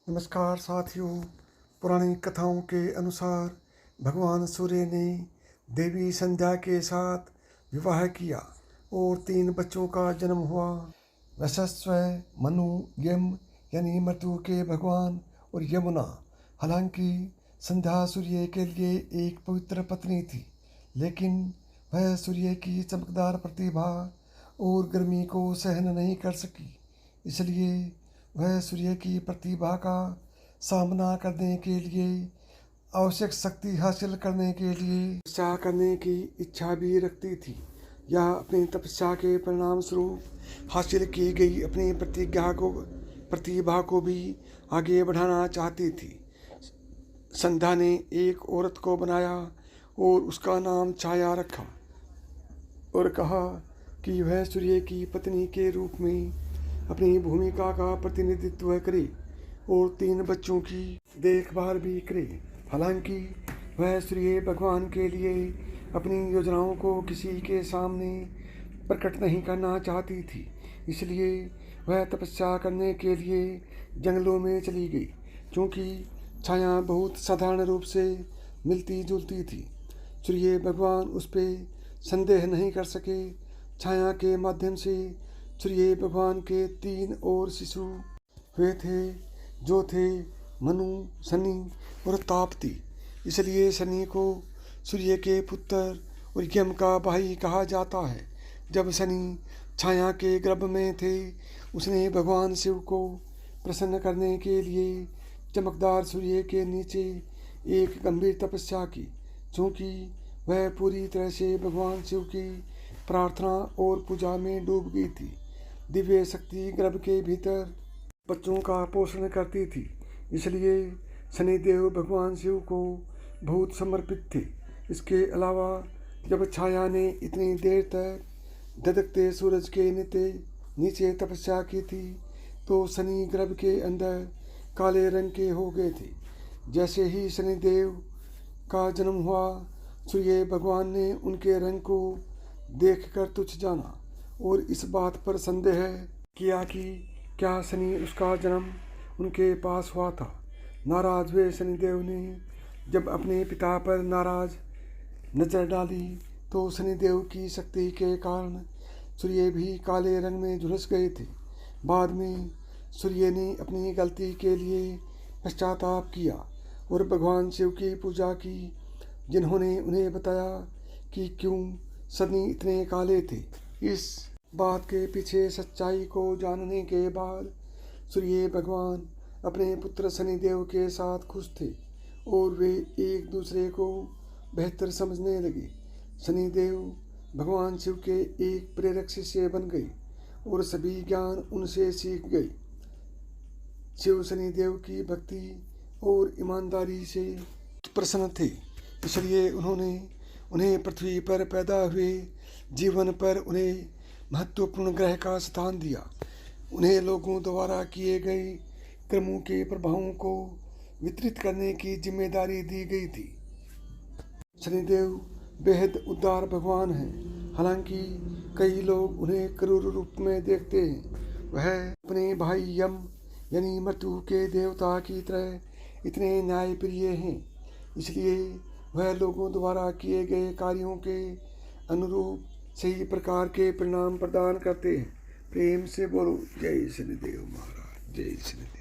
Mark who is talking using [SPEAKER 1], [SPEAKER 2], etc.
[SPEAKER 1] नमस्कार साथियों। पुरानी कथाओं के अनुसार भगवान सूर्य ने देवी संध्या के साथ विवाह किया और 3 बच्चों का जन्म हुआ। वशस्व, मनु, यम यानी मृत्यु के भगवान और यमुना। हालांकि संध्या सूर्य के लिए एक पवित्र पत्नी थी, लेकिन वह सूर्य की चमकदार प्रतिभा और गर्मी को सहन नहीं कर सकी। इसलिए वह सूर्य की प्रतिभा का सामना करने के लिए, आवश्यक शक्ति हासिल करने के लिए तपस्या करने की इच्छा भी रखती थी, या अपनी तपस्या के परिणाम स्वरूप हासिल की गई अपनी प्रतिभा को भी आगे बढ़ाना चाहती थी। संध्या ने एक औरत को बनाया और उसका नाम छाया रखा और कहा कि वह सूर्य की पत्नी के रूप में अपनी भूमिका का प्रतिनिधित्व करे और 3 बच्चों की देखभाल भी करे। हालांकि वह सूर्य भगवान के लिए अपनी योजनाओं को किसी के सामने प्रकट नहीं करना चाहती थी, इसलिए वह तपस्या करने के लिए जंगलों में चली गई। क्योंकि छाया बहुत साधारण रूप से मिलती जुलती थी, सूर्य भगवान उस पर संदेह नहीं कर सके। छाया के माध्यम से सूर्य भगवान के 3 और शिशु हुए थे, जो थे मनु, शनि और ताप्ती। इसलिए शनि को सूर्य के पुत्र और यम का भाई कहा जाता है। जब शनि छाया के गर्भ में थे, उसने भगवान शिव को प्रसन्न करने के लिए चमकदार सूर्य के नीचे एक गंभीर तपस्या की, क्योंकि वह पूरी तरह से भगवान शिव की प्रार्थना और पूजा में डूब गई थी। दिव्य शक्ति गर्भ के भीतर बच्चों का पोषण करती थी, इसलिए शनिदेव भगवान शिव को बहुत समर्पित थे। इसके अलावा जब छाया ने इतनी देर तक धधकते सूरज के नीचे तपस्या की थी, तो शनि गर्भ के अंदर काले रंग के हो गए थे। जैसे ही शनिदेव का जन्म हुआ, सूर्य भगवान ने उनके रंग को देखकर तुच्छ जाना और इस बात पर संदेह किया कि क्या शनि उसका जन्म उनके पास हुआ था। नाराज हुए शनिदेव ने जब अपने पिता पर नाराज नजर डाली, तो शनिदेव की शक्ति के कारण सूर्य भी काले रंग में झुलस गए थे। बाद में सूर्य ने अपनी गलती के लिए पश्चाताप किया और भगवान शिव की पूजा की, जिन्होंने उन्हें बताया कि क्यों शनि इतने काले थे। इस बात के पीछे सच्चाई को जानने के बाद सूर्य भगवान अपने पुत्र शनिदेव के साथ खुश थे और वे एक दूसरे को बेहतर समझने लगे। शनिदेव भगवान शिव के एक प्रेरक शिष्य बन गए और सभी ज्ञान उनसे सीख गए। शिव शनिदेव की भक्ति और ईमानदारी से प्रसन्न थे, इसलिए उन्हें पृथ्वी पर पैदा हुए जीवन पर उन्हें महत्वपूर्ण ग्रह का स्थान दिया। उन्हें लोगों द्वारा किए गए कर्मों के प्रभावों को वितरित करने की जिम्मेदारी दी गई थी। शनिदेव बेहद उदार भगवान हैं। हालांकि कई लोग उन्हें क्रूर रूप में देखते हैं। वह अपने भाई यम यानी मृत्यु के देवता की तरह इतने न्यायप्रिय हैं, इसलिए वह लोगों द्वारा किए गए कार्यों के अनुरूप सही प्रकार के परिणाम प्रदान करते हैं। प्रेम से बोलो जय शनिदेव महाराज, जय शनिदेव।